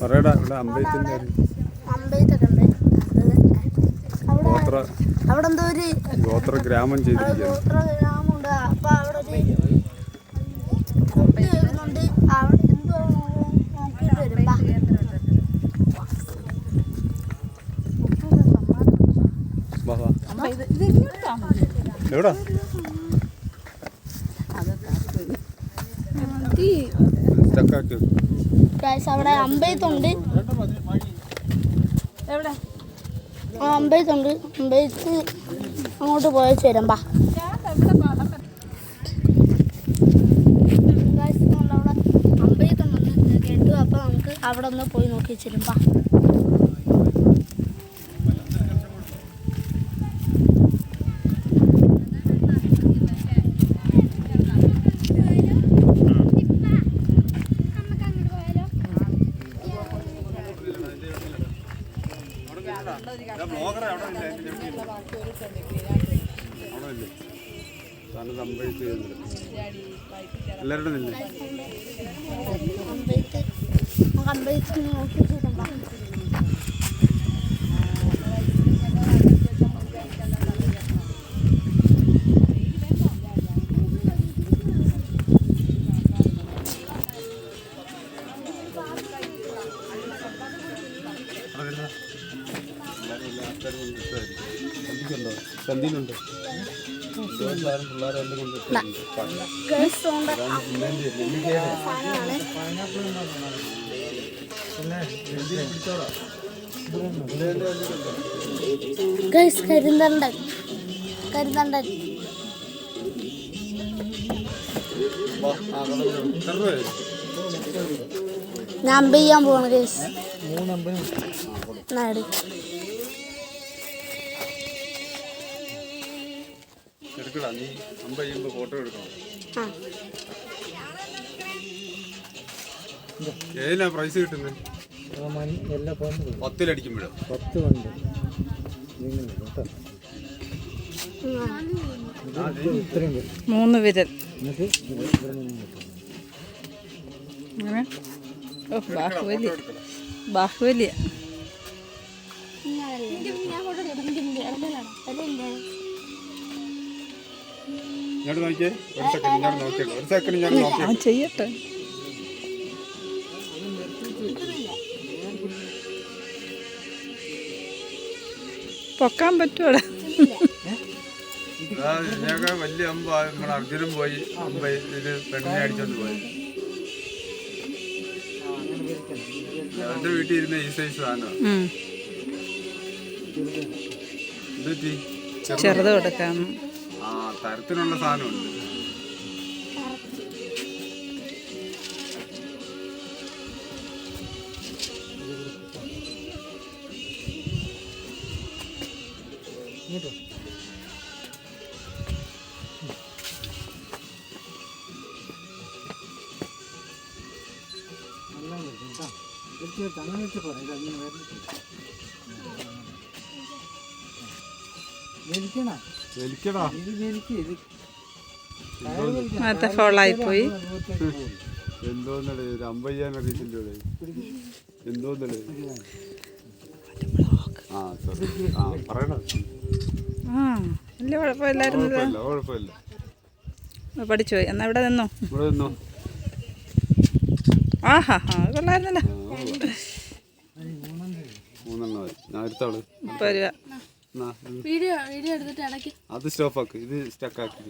പറയടാ ഇവിടെ അമ്പലത്തിന്റെ അവിടെ എന്തോ ഒരു ഗോത്ര ഗ്രാമം ചെയ്തിരിക്കുകയാണ്. ഗ്രാമമുണ്ട്. അപ്പൊ അവിടെ വരുന്നുണ്ട്. അവിടെ എന്തോ നോക്കിയിട്ട് വരും. എവിടാ അവിടെ അമ്പലത്തുണ്ട്. എവിടെ അമ്പലത്തുണ്ട്. അമ്പലത്ത് അങ്ങോട്ട് പോയ ചേരമ്പാ. അവിടെ അമ്പലത്തുണ്ടെന്ന് കേട്ടു. അപ്പൊ നമുക്ക് അവിടെ ഒന്ന് പോയി നോക്കി ചേരമ്പാ. എല്ലാവരുടെ നില്ലേ അമ്പലത്തിൽ നോക്കി ചേരമ്പാ. ചന്തിയിലുണ്ട്. കരിന്തണ്ടൻ കരിന്തണ്ടൻ ഞാൻ അമ്പ ചെയ്യാൻ പോവാണ് ഗൈസ്. എടുക്കടാ, നീ അമ്പ ചെയ്യുമ്പോ ഫോട്ടോ എടുക്കണം. ഏതിനാ പ്രൈസ് കിട്ടുന്നത്? 10 അടിക്കുമ്പോഴോ? 10 ഉണ്ട്. 3 വിരൽ. ബാഹുബലി ബാഹുബലിയ. ഇങ്ങോട്ട് നോക്കിയേ, ഒരു സെക്കൻഡ് ഇങ്ങോട്ട് നോക്കിയത്, ഒരു സെക്കൻഡ് ഞാൻ നോക്കിയത് ചെയ്യട്ടെ. പൊക്കാൻ പറ്റുമോ? ഇതിനൊക്കെ വലിയ അമ്പ നമ്മുടെ അർജുനും പോയി അമ്പ ഇത് പെണ്ണിനെ അടിച്ചോണ്ട് പോയി. അവന്റെ വീട്ടിൽ ഇരുന്ന ഈ സൈസ് സാധനം ചെറുത് കൊടുക്കാം. ആ തരത്തിനുള്ള സാധനമുണ്ട്. അത് ഫോളായി പോയി. എന്തോന്നടേ ഒരു അമ്പയ്യാൻ അറിയത്തില്ലേ എന്തോന്നടേ. ആ പറയണോ? വലിയ കുഴപ്പമില്ലായിരുന്നു. കുഴപ്പമില്ല. പഠിച്ചു പോയി. എന്നാ ഇവിടെ നിന്നോ? ഇവിടെ നിന്നോ? ആഹാ കൊള്ളായിരുന്നല്ലോ. 3 ഞാൻ എടുത്തോളൂ. 30 രൂപ. വീഡിയോ എടുത്തിട്ട് ഇടയ്ക്ക് അത് സ്റ്റോപ്പ് ആക്ക്, ഇത് സ്റ്റക്ക് ആക്കി.